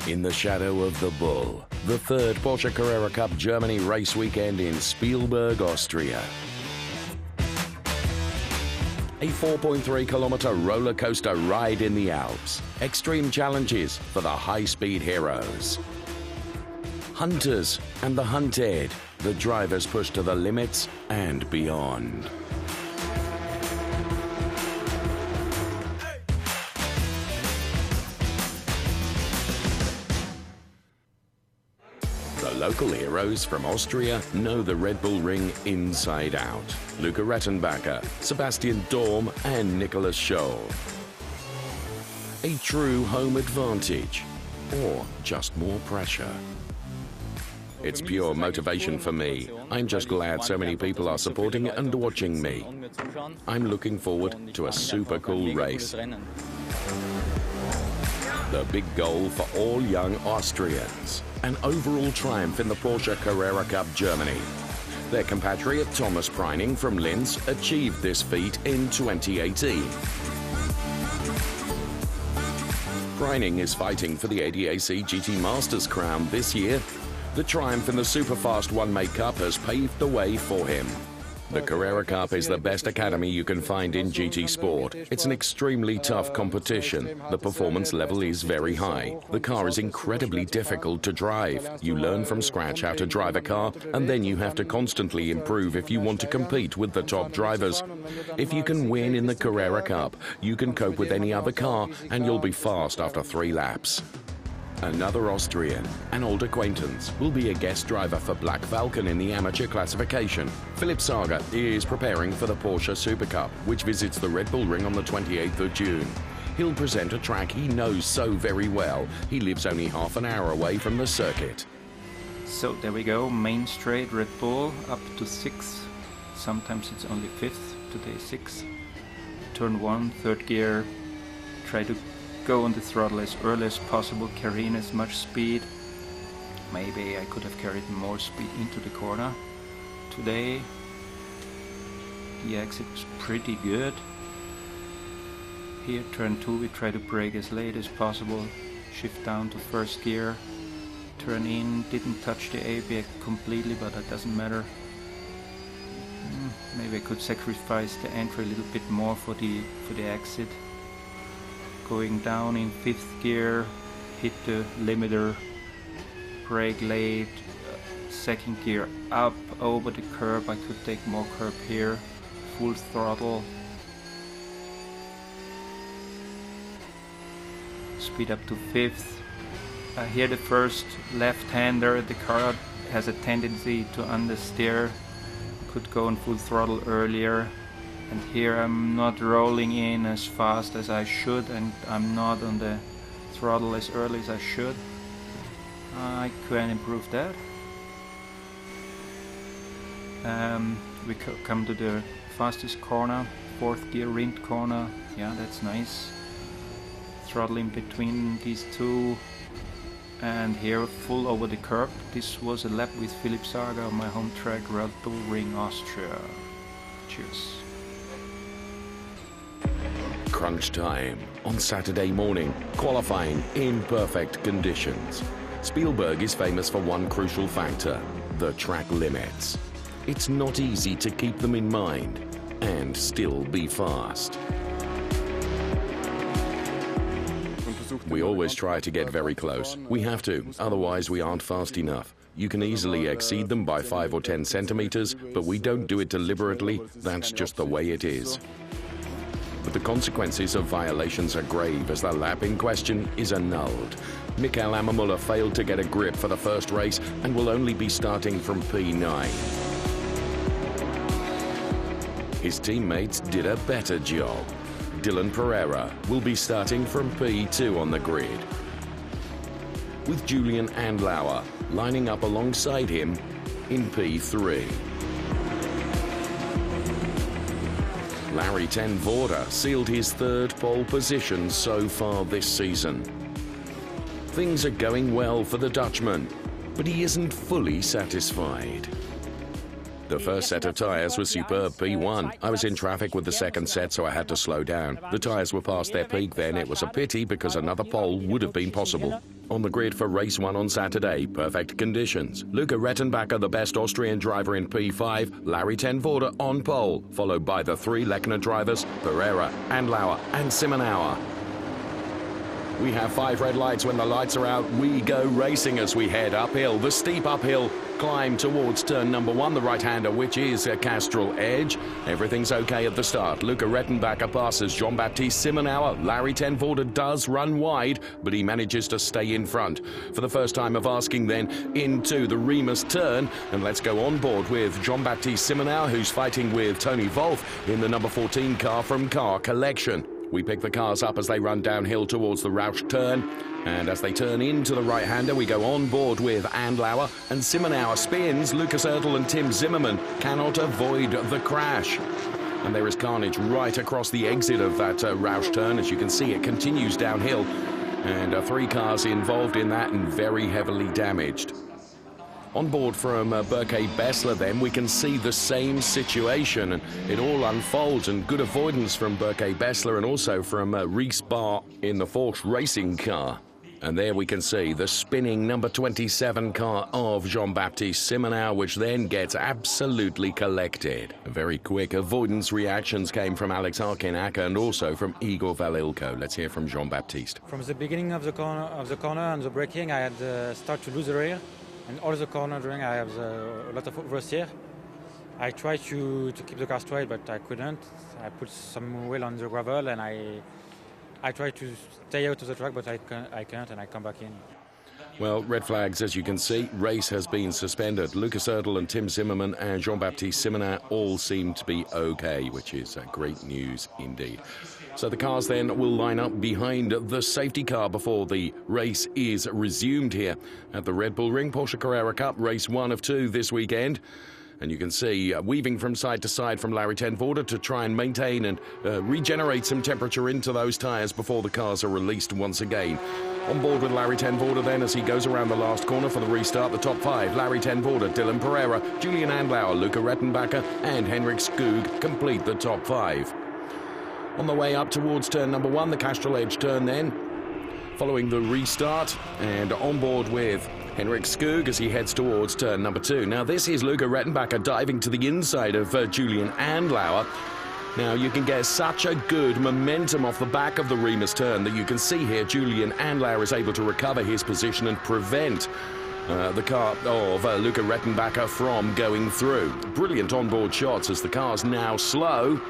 In the shadow of the Bull, the third Porsche Carrera Cup Germany race weekend in Spielberg, Austria. A 4.3-kilometer roller coaster ride in the Alps. Extreme challenges for the high-speed heroes. Hunters and the hunted. The drivers push to the limits and beyond. The local heroes from Austria know the Red Bull Ring inside out. Luca Rettenbacher, Sebastian Dorm and Nicholas Scholl. A true home advantage, or just more pressure? It's pure motivation for me. I'm just glad so many people are supporting and watching me. I'm looking forward to a super cool race. The big goal for all young Austrians, an overall triumph in the Porsche Carrera Cup Germany. Their compatriot Thomas Preining from Linz achieved this feat in 2018. Preining is fighting for the ADAC GT Masters crown this year. The triumph in the Superfast One-Make Cup has paved the way for him. The Carrera Cup is the best academy you can find in GT sport. It's an extremely tough competition. The performance level is very high. The car is incredibly difficult to drive. You learn from scratch how to drive a car, and then you have to constantly improve if you want to compete with the top drivers. If you can win in the Carrera Cup, you can cope with any other car, and you'll be fast after 3 laps. Another Austrian, an old acquaintance, will be a guest driver for Black Falcon in the amateur classification. Philipp Sager is preparing for the Porsche Super Cup, which visits the Red Bull Ring on the 28th of June. He'll present a track he knows so very well. He lives only half an hour away from the circuit. So there we go, main straight Red Bull up to 6. Sometimes it's only 5th, today 6. Turn 1, third gear, try to go on the throttle as early as possible, carry in as much speed. Maybe I could have carried more speed into the corner. Today the exit was pretty good. Here, turn 2, we try to brake as late as possible, shift down to first gear, turn in, didn't touch the ABS completely, but that doesn't matter. Maybe I could sacrifice the entry a little bit more for the exit. Going down in 5th gear, hit the limiter, brake late, 2nd gear up over the curb. I could take more curb here, full throttle, speed up to 5th. Here the first left-hander, the car has a tendency to understeer, could go on full throttle earlier. And here I'm not rolling in as fast as I should, and I'm not on the throttle as early as I should. I can improve that. We come to the fastest corner, 4th gear rind corner. Yeah, that's nice. Throttle in between these two, and here full over the curb. This was a lap with Philipp Sager on my home track, Red Bull Ring, Austria. Cheers. Crunch time on Saturday morning, qualifying in perfect conditions. Spielberg is famous for one crucial factor, the track limits. It's not easy to keep them in mind and still be fast. We always try to get very close. We have to, otherwise we aren't fast enough. You can easily exceed them by 5 or 10 centimeters, but we don't do it deliberately. That's just the way it is. But the consequences of violations are grave as the lap in question is annulled. Michael Ammermuller failed to get a grip for the first race and will only be starting from P9. His teammates did a better job. Dylan Pereira will be starting from P2 on the grid, with Julian Andlauer lining up alongside him in P3. Larry Ten Voorde sealed his 3rd pole position so far this season. Things are going well for the Dutchman, but he isn't fully satisfied. The first set of tyres was superb P1. I was in traffic with the second set, so I had to slow down. The tyres were past their peak then. It was a pity because another pole would have been possible. On the grid for race 1 on Saturday, perfect conditions. Luca Rettenbacher, the best Austrian driver in P5, Larry ten Voorde on pole, followed by the 3 Lechner drivers, Pereira, Andlauer and Simenauer. We have 5 red lights. When the lights are out, we go racing as we head uphill. The steep uphill climb towards turn number 1, the right-hander, which is a Castrol Edge. Everything's okay at the start. Luca Rettenbacher passes Jean-Baptiste Simenauer. Larry ten Voorde does run wide, but he manages to stay in front. For the first time of asking then, into the Remus turn, and let's go on board with Jean-Baptiste Simenauer, who's fighting with Tony Wolff in the number 14 car from Car Collection. We pick the cars up as they run downhill towards the Rausch turn, and as they turn into the right-hander, we go on board with Andlauer, and Simenauer spins. Lucas Oertel and Tim Zimmermann cannot avoid the crash. And there is carnage right across the exit of that Rausch turn. As you can see, it continues downhill, and 3 cars involved in that and very heavily damaged. On board from Berke Bessler then, we can see the same situation, and it all unfolds, and good avoidance from Berke Bessler and also from Reese Barr in the Porsche racing car. And there we can see the spinning number 27 car of Jean-Baptiste Simenauer, which then gets absolutely collected. Very quick avoidance reactions came from Alex Harkin-Acker and also from Igor Valilko. Let's hear from Jean-Baptiste. From the beginning of the corner and the braking, I had start to lose the rear. And all the corner during, I have a lot of oversteer. I tried to keep the car straight, but I couldn't. I put some wheel on the gravel, and I tried to stay out of the track, but I can't, and I come back in. Well, red flags, as you can see. Race has been suspended. Lucas Oertel and Tim Zimmermann and Jean-Baptiste Simenauer all seem to be okay, which is great news indeed. So the cars then will line up behind the safety car before the race is resumed here at the Red Bull Ring. Porsche Carrera Cup, race 1 of 2 this weekend. And you can see weaving from side to side from Larry ten Voorde to try and maintain and regenerate some temperature into those tyres before the cars are released once again. On board with Larry ten Voorde then as he goes around the last corner for the restart. The top 5, Larry ten Voorde, Dylan Pereira, Julian Andlauer, Luca Rettenbacher and Henrik Skoog complete the top 5. On the way up towards turn number 1, the Castrol Edge turn then, following the restart, and on board with Henrik Skoog as he heads towards turn number 2. Now this is Luca Rettenbacher diving to the inside of Julian Andlauer. Now you can get such a good momentum off the back of the Remus turn that you can see here Julian Andlauer is able to recover his position and prevent the car of Luca Rettenbacher from going through. Brilliant onboard shots as the car's now slow.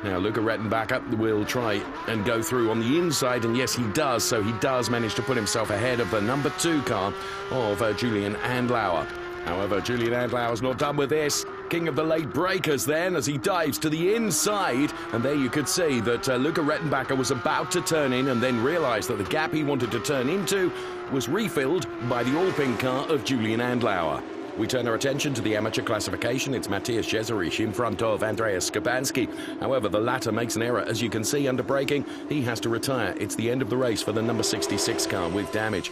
Now Luca Rettenbacher will try and go through on the inside, and yes he does, so he does manage to put himself ahead of the number 2 car of Julian Andlauer. However, Julian Andlauer's not done with this. King of the late breakers then as he dives to the inside, and there you could see that Luca Rettenbacher was about to turn in and then realised that the gap he wanted to turn into was refilled by the Alpine car of Julian Andlauer. We turn our attention to the amateur classification. It's Matthias Jeserich in front of Andreas Skabanski. However, the latter makes an error. As you can see, under braking, he has to retire. It's the end of the race for the number 66 car with damage.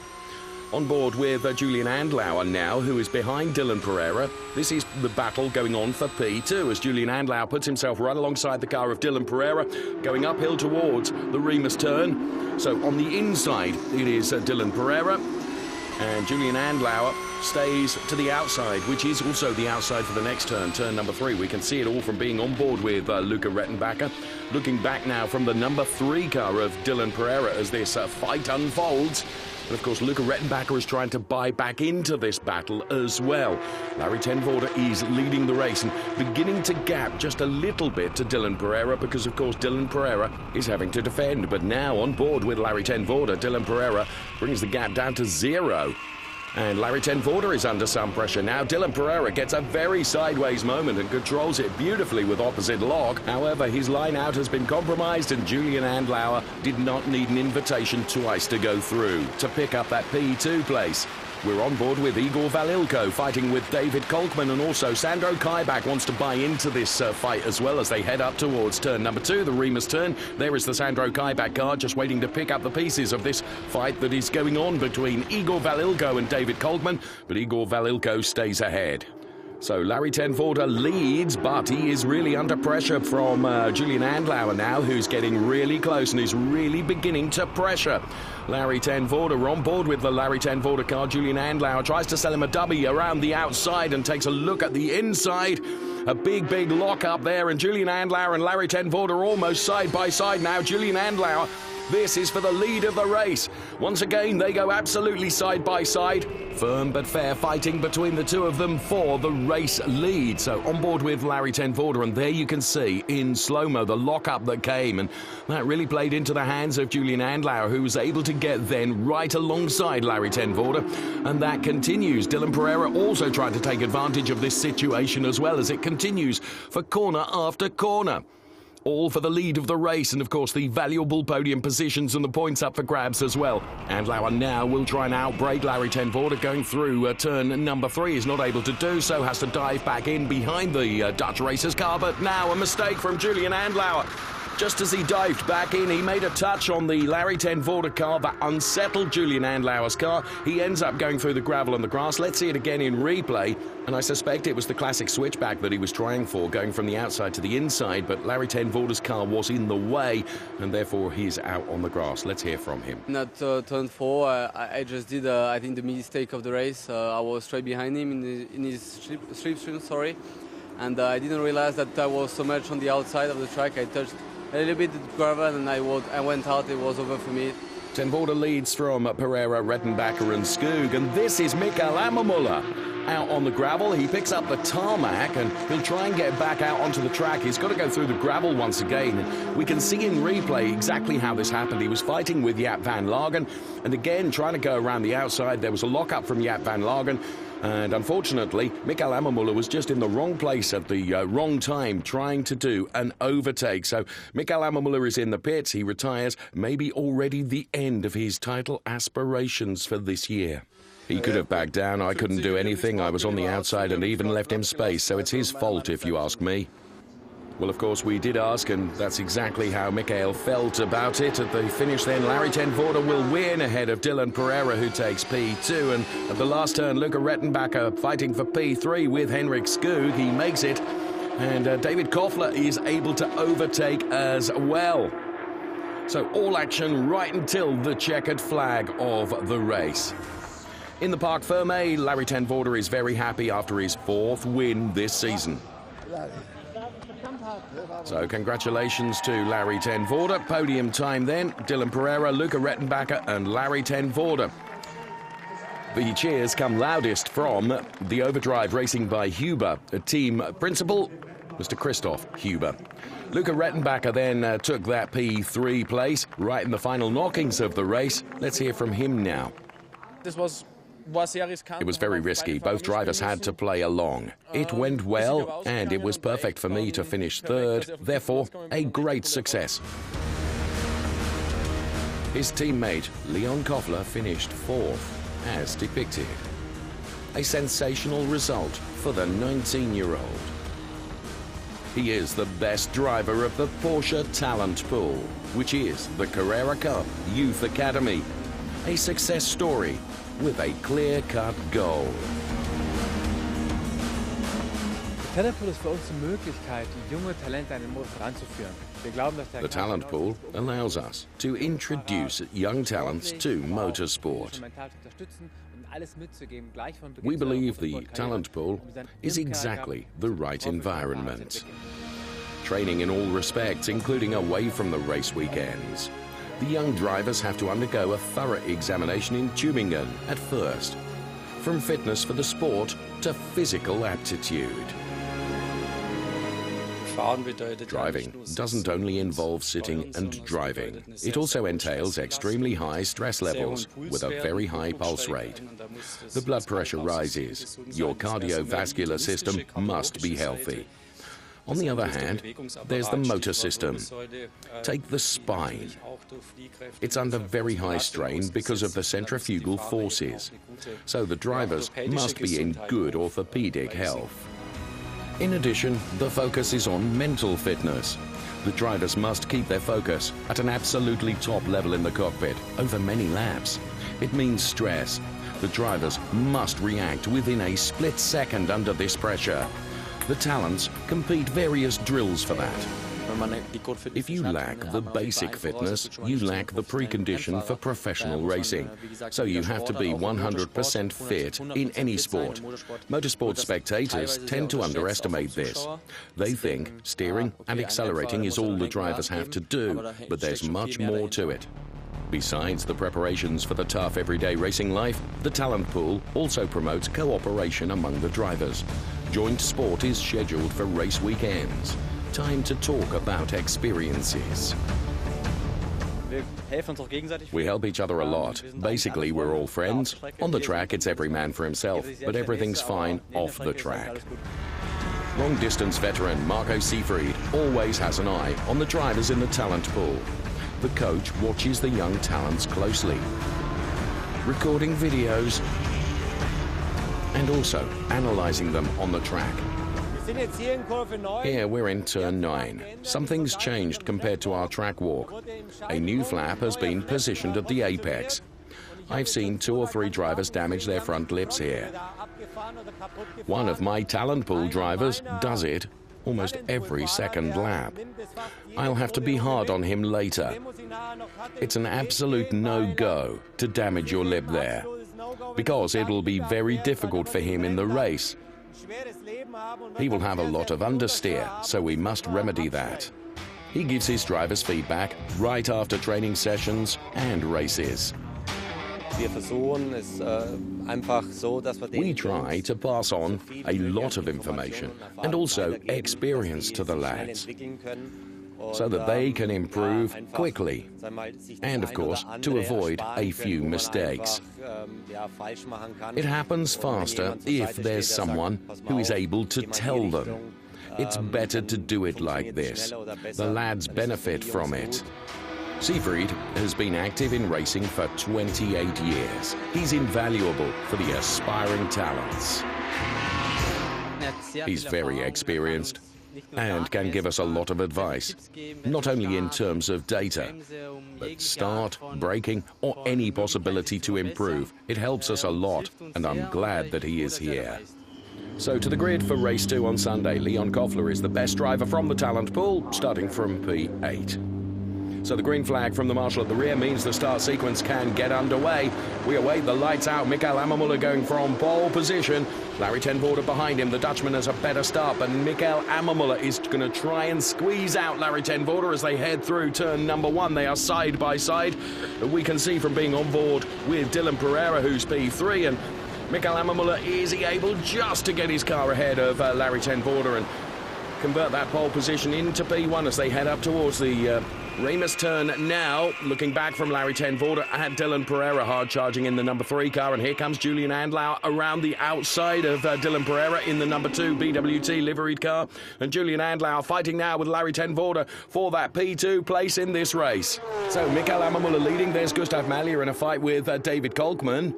On board with Julian Andlauer now, who is behind Dylan Pereira. This is the battle going on for P2 as Julian Andlauer puts himself right alongside the car of Dylan Pereira, going uphill towards the Remus turn. So on the inside, it is Dylan Pereira, and Julian Andlauer stays to the outside, which is also the outside for the next turn, turn number 3. We can see it all from being on board with Luca Rettenbacher. Looking back now from the number 3 car of Dylan Pereira as this fight unfolds. And of course, Luca Rettenbacher is trying to buy back into this battle as well. Larry ten Voorde is leading the race and beginning to gap just a little bit to Dylan Pereira because, of course, Dylan Pereira is having to defend. But now on board with Larry ten Voorde, Dylan Pereira brings the gap down to 0. And Larry ten Voorde is under some pressure now. Dylan Pereira gets a very sideways moment and controls it beautifully with opposite lock. However, his line out has been compromised and Julian Andlauer did not need an invitation twice to go through to pick up that P2 place. We're on board with Igor Valilko fighting with David Kolkman, and also Sandro Kaibach wants to buy into this fight as well as they head up towards turn number 2, the Remus turn. There is the Sandro Kaibach car just waiting to pick up the pieces of this fight that is going on between Igor Valilko and David Kolkman, but Igor Valilko stays ahead. So Larry Tenvorder leads, but he is really under pressure from Julian Andlauer now, who's getting really close and is really beginning to pressure Larry Tenvorder. On board with the Larry Tenvorder car, Julian Andlauer tries to sell him a dubby around the outside and takes a look at the inside. A big lock up there, and Julian Andlauer and Larry Tenvorder almost side by side now. Julian Andlauer, this is for the lead of the race. Once again, they go absolutely side by side. Firm but fair fighting between the two of them for the race lead. So on board with Larry Tenvorder, and there you can see in slow-mo the lock-up that came, and that really played into the hands of Julian Andlauer, who was able to get then right alongside Larry Tenvorder, and that continues. Dylan Pereira also trying to take advantage of this situation as well as it continues for corner after corner. All for the lead of the race, and of course the valuable podium positions and the points up for grabs as well. Andlauer now will try and outbrake Larry Tenvorder going through turn number 3. Is not able to do so, has to dive back in behind the Dutch racer's car, but now a mistake from Julian Andlauer. Just as he dived back in, he made a touch on the Larry Tenvorder car that unsettled Julian Andlauer's car. He ends up going through the gravel and the grass. Let's see it again in replay. And I suspect it was the classic switchback that he was trying for, going from the outside to the inside. But Larry Tenvorder's car was in the way, and therefore he's out on the grass. Let's hear from him. At turn 4, I just did, I think, the mistake of the race. I was straight behind him in his slipstream, sorry. And I didn't realize that I was so much on the outside of the track. I touched a little bit of gravel, and I went out. It was over for me. Tenvorder leads from Pereira, Rettenbacher and Skoog, and this is Mikael Ammermuller. Out on the gravel, he picks up the tarmac and he'll try and get back out onto the track. He's got to go through the gravel once again. And we can see in replay exactly how this happened. He was fighting with Jaap van Lagen, and again trying to go around the outside. There was a lock-up from Jaap van Lagen, and unfortunately Mikael Ammermuller was just in the wrong place at the wrong time, trying to do an overtake. So Mikael Ammermuller is in the pits. He retires, maybe already the end of his title aspirations for this year. He could have backed down. I couldn't do anything. I was on the outside and even left him space, so it's his fault if you ask me. Well, of course, we did ask, and that's exactly how Mikael felt about it. At the finish then, Larry Tenvorder will win ahead of Dylan Pereira, who takes P2. And at the last turn, Luca Rettenbacher fighting for P3 with Henrik Skoog. He makes it, and David Koffler is able to overtake as well. So all action right until the checkered flag of the race. In the Parc Fermé, Larry Tenvorder is very happy after his 4th win this season. So congratulations to Larry Tenvorder. Podium time then, Dylan Pereira, Luca Rettenbacher and Larry Tenvorder. The cheers come loudest from the Overdrive Racing by Huber, a team principal, Mr. Christoph Huber. Luca Rettenbacher then took that P3 place right in the final knockings of the race. Let's hear from him now. It was very risky. Both drivers had to play along. It went well, and it was perfect for me to finish 3rd. Therefore, a great success. His teammate, Leon Koffler, finished 4th, as depicted. A sensational result for the 19-year-old. He is the best driver of the Porsche Talent Pool, which is the Carrera Cup Youth Academy. A success story with a clear-cut goal. The talent pool allows us to introduce young talents to motorsport. We believe the talent pool is exactly the right environment. Training in all respects, including away from the race weekends. The young drivers have to undergo a thorough examination in Tübingen at first, from fitness for the sport to physical aptitude. Driving doesn't only involve sitting and driving. It also entails extremely high stress levels with a very high pulse rate. The blood pressure rises. Your cardiovascular system must be healthy. On the other hand, there's the motor system. Take the spine. It's under very high strain because of the centrifugal forces. So the drivers must be in good orthopedic health. In addition, the focus is on mental fitness. The drivers must keep their focus at an absolutely top level in the cockpit over many laps. It means stress. The drivers must react within a split second under this pressure. The talents complete various drills for that. If you lack the basic fitness, you lack the precondition for professional racing. So you have to be 100% fit in any sport. Motorsport spectators tend to underestimate this. They think steering and accelerating is all the drivers have to do, but there's much more to it. Besides the preparations for the tough everyday racing life, the talent pool also promotes cooperation among the drivers. Joint sport is scheduled for race weekends. Time to talk about experiences. We help each other a lot. Basically, we're all friends. On the track, it's every man for himself, but everything's fine off the track. Long-distance veteran Marco Seefried always has an eye on the drivers in the talent pool. The coach watches the young talents closely, recording videos and also analyzing them on the track. Here we're in turn 9. Something's changed compared to our track walk. A new flap has been positioned at the apex. I've seen 2 or 3 drivers damage their front lips here. One of my talent pool drivers does it almost every second lap. I'll have to be hard on him later. It's an absolute no-go to damage your lip there, because it'll be very difficult for him in the race. He will have a lot of understeer, so we must remedy that. He gives his drivers feedback right after training sessions and races. We try to pass on a lot of information and also experience to the lads, so that they can improve quickly and, of course, to avoid a few mistakes. It happens faster if there's someone who is able to tell them. It's better to do it like this. The lads benefit from it. Seefried has been active in racing for 28 years. He's invaluable for the aspiring talents. He's very experienced and can give us a lot of advice, not only in terms of data, but start, braking, or any possibility to improve. It helps us a lot, and I'm glad that he is here. So to the grid for race 2 on Sunday. Leon Koffler is the best driver from the talent pool, starting from P8. So the green flag from the marshal at the rear means the start sequence can get underway. We await the lights out. Michael Ammermuller going from pole position. Larry ten Voorde behind him. The Dutchman has a better start, but Michael Ammermuller is going to try and squeeze out Larry ten Voorde as they head through turn number 1. They are side by side. We can see from being on board with Dylan Pereira, who's P3, and Michael Ammermuller, is he able just to get his car ahead of Larry ten Voorde and convert that pole position into P1 as they head up towards the Remus turn now. Looking back from Larry ten Voorde at Dylan Pereira, hard charging in the number 3 car, and here comes Julian Andlau around the outside of Dylan Pereira in the number 2 BWT liveried car, and Julian Andlau fighting now with Larry ten Voorde for that P2 place in this race. So Michael Ammermuller leading. There's Gustav Mallier in a fight with David Kolkman.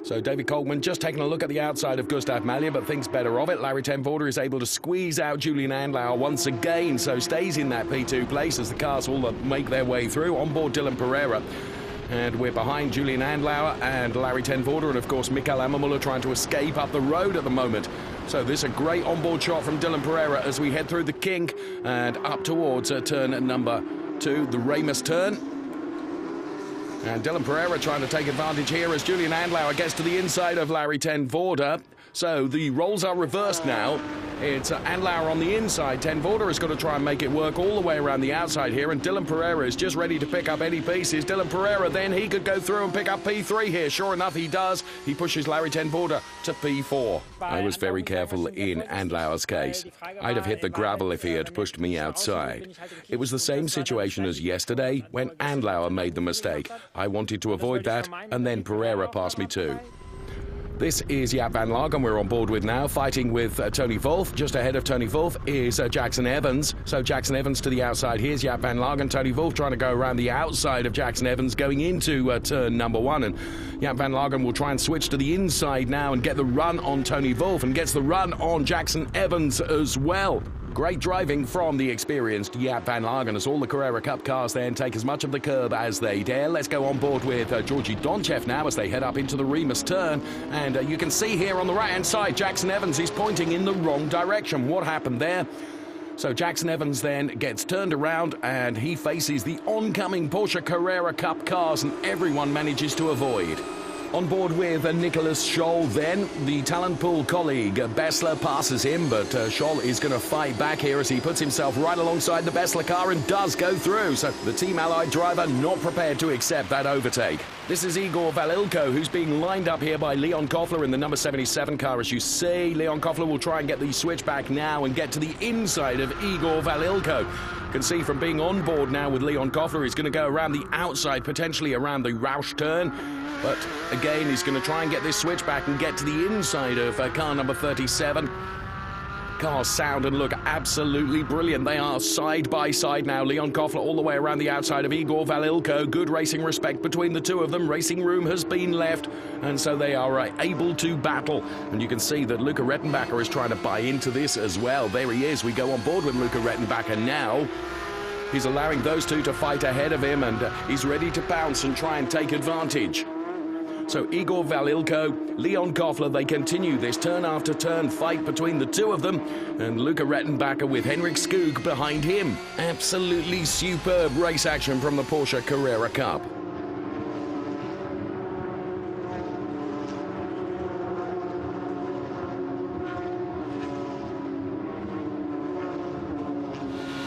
So David Kolkman just taking a look at the outside of Gustav Mallier, but thinks better of it. Larry ten Voorde is able to squeeze out Julian Andlau once again, so stays in that P2 place as the cars all make their way through. On board Dylan Pereira. And we're behind Julian Andlau and Larry ten Voorde, and of course Michael Ammermuller trying to escape up the road at the moment. So this is a great onboard shot from Dylan Pereira as we head through the kink and up towards turn number 2, the Remus turn. And Dylan Pereira trying to take advantage here as Julian Andlau gets to the inside of Larry ten Voorde. So the roles are reversed now. It's Andlau on the inside. Ten Voorde has got to try and make it work all the way around the outside here, and Dylan Pereira is just ready to pick up any pieces. Dylan Pereira, then he could go through and pick up P3 here. Sure enough, he does. He pushes Larry ten Voorde to P4. I was very careful in Andlau's case. I'd have hit the gravel if he had pushed me outside. It was the same situation as yesterday when Andlau made the mistake. I wanted to avoid that, and then Pereira passed me too. This is Jaap van Lagen we're on board with now, fighting with Tony Wolff. Just ahead of Tony Wolff is Jackson Evans. So Jackson Evans to the outside. Here's Jaap van Lagen. Tony Wolff trying to go around the outside of Jackson Evans going into turn number 1. And Jaap van Lagen will try and switch to the inside now and get the run on Tony Wolff, and gets the run on Jackson Evans as well. Great driving from the experienced Jaap van Lagen as all the Carrera Cup cars then take as much of the curb as they dare. Let's go on board with Georgi Donchev now as they head up into the Remus turn. And you can see here on the right-hand side, Jackson Evans is pointing in the wrong direction. What happened there? So Jackson Evans then gets turned around and he faces the oncoming Porsche Carrera Cup cars, and everyone manages to avoid. On board with Nicholas Scholl then, the talent pool colleague Bessler passes him, but Scholl is going to fight back here as he puts himself right alongside the Bessler car and does go through. So the Team Allied driver not prepared to accept that overtake. This is Igor Valilko, who's being lined up here by Leon Koffler in the number 77 car. As you see, Leon Koffler will try and get the switchback now and get to the inside of Igor Valilko. You can see from being on board now with Leon Koffler, he's going to go around the outside, potentially around the Roush turn. But again, he's going to try and get this switchback and get to the inside of car number 37. Cars sound and look absolutely brilliant. They are side by side now. Leon Koffler all the way around the outside of Igor Valilko. Good racing respect between the two of them. Racing room has been left, and so they are able to battle. And you can see that Luca Rettenbacher is trying to buy into this as well. There he is. We go on board with Luca Rettenbacher now. He's allowing those two to fight ahead of him, and he's ready to pounce and try and take advantage. So Igor Valilko, Leon Koffler, they continue this turn after turn fight between the two of them, and Luca Rettenbacher with Henrik Skoog behind him. Absolutely superb race action from the Porsche Carrera Cup.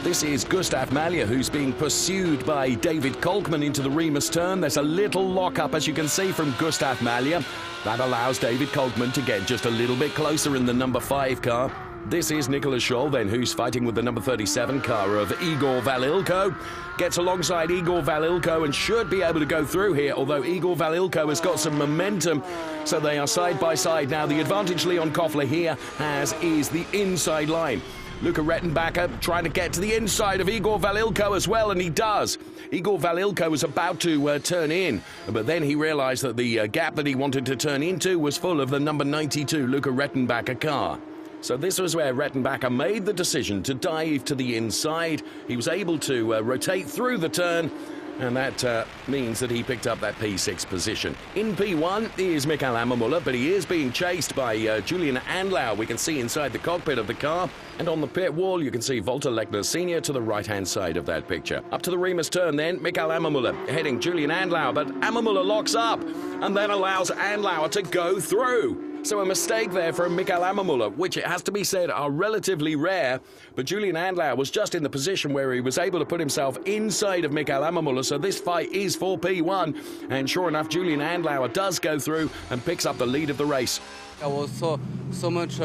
This is Gustav Malja, who's being pursued by David Kolkman into the Remus turn. There's a little lock-up, as you can see, from Gustav Malja. That allows David Kolkman to get just a little bit closer in the number 5 car. This is Nicholas Scholl, then, who's fighting with the number 37 car of Igor Valilko. Gets alongside Igor Valilko and should be able to go through here, although Igor Valilko has got some momentum, so they are side by side. Now, the advantage Leon Koffler here has is the inside line. Luca Rettenbacher trying to get to the inside of Igor Valilko as well, and he does. Igor Valilko was about to turn in, but then he realized that the gap that he wanted to turn into was full of the number 92 Luca Rettenbacher car. So this was where Rettenbacher made the decision to dive to the inside. He was able to rotate through the turn, and that means that he picked up that P6 position. In P1 is Michael Ammermuller, but he is being chased by Julian Andlau. We can see inside the cockpit of the car. And on the pit wall, you can see Walter Lechner Sr. to the right-hand side of that picture. Up to the Remus turn then, Michael Ammermuller heading Julian Andlau, but Ammermuller locks up and then allows Andlau to go through. So a mistake there from Michael Ammermuller, which it has to be said are relatively rare, but Julian Andlau was just in the position where he was able to put himself inside of Michael Ammermuller, so this fight is for P1, and sure enough, Julian Andlau does go through and picks up the lead of the race. I was so much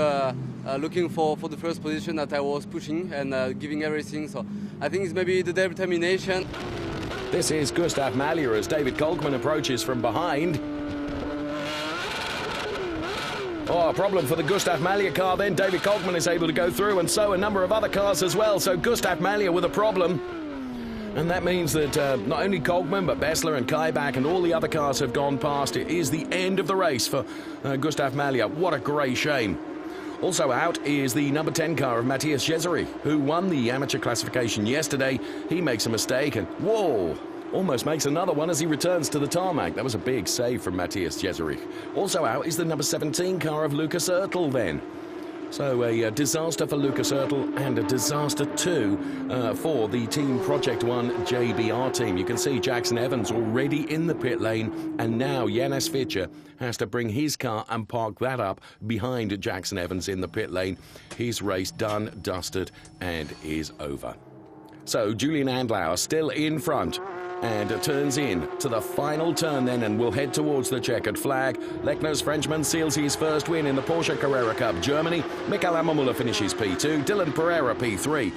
looking for the first position that I was pushing and giving everything, so I think it's maybe the determination. This is Gustav Malja as David Kolkman approaches from behind. Oh, a problem for the Gustav Malja car then. David Kolkman is able to go through, and so a number of other cars as well. So Gustav Malja with a problem. And that means that not only Kolkman, but Bessler and Kaibach and all the other cars have gone past. It is the end of the race for Gustav Malja. What a great shame. Also out is the number 10 car of Matthias Jezerich, who won the amateur classification yesterday. He makes a mistake and, whoa, almost makes another one as he returns to the tarmac. That was a big save from Matthias Jezerich. Also out is the number 17 car of Lucas Oertel then. So a disaster for Lucas Oertel and a disaster too for the Team Project One JBR team. You can see Jackson Evans already in the pit lane, and now Janez Fittger has to bring his car and park that up behind Jackson Evans in the pit lane. His race done, dusted, and is over. So Julian Andlau still in front and turns in to the final turn then, and will head towards the checkered flag. Lechner's Frenchman seals his first win in the Porsche Carrera Cup Germany. Michael Ammermuller finishes P2, Dylan Pereira P3.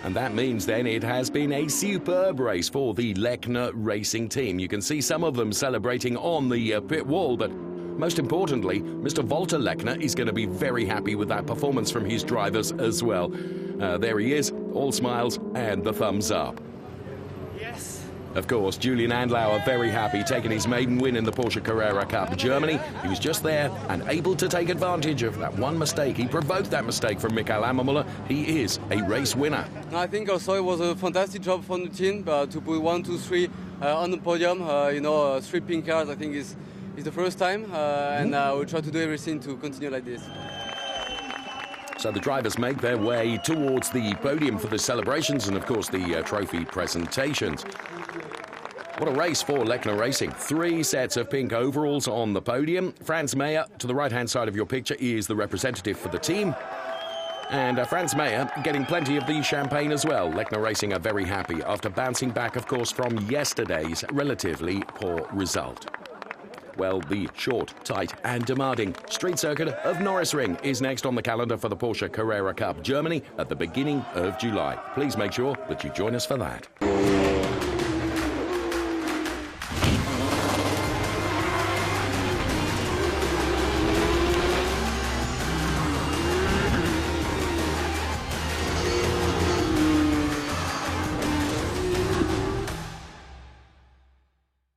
And that means then it has been a superb race for the Lechner racing team. You can see some of them celebrating on the pit wall, but most importantly, Mr. Walter Lechner is going to be very happy with that performance from his drivers as well. There he is, all smiles and the thumbs up. Yes, Of course, Julian Andlauer very happy taking his maiden win in the Porsche Carrera Cup Germany. He was just there and able to take advantage of that one mistake. He provoked that mistake from Michael Ammermuller. He is a race winner. I think also it was a fantastic job from the team to put 1, 2, 3 on the podium. 3 pink cars, I think is the first time, and we'll try to do everything to continue like this. So the drivers make their way towards the podium for the celebrations and, of course, the trophy presentations. What a race for Lechner Racing. 3 sets of pink overalls on the podium. Franz Mayer, to the right-hand side of your picture, is the representative for the team. And Franz Mayer getting plenty of the champagne as well. Lechner Racing are very happy after bouncing back, of course, from yesterday's relatively poor result. Well, the short, tight and demanding street circuit of Norris Ring is next on the calendar for the Porsche Carrera Cup Germany at the beginning of July. Please make sure that you join us for that.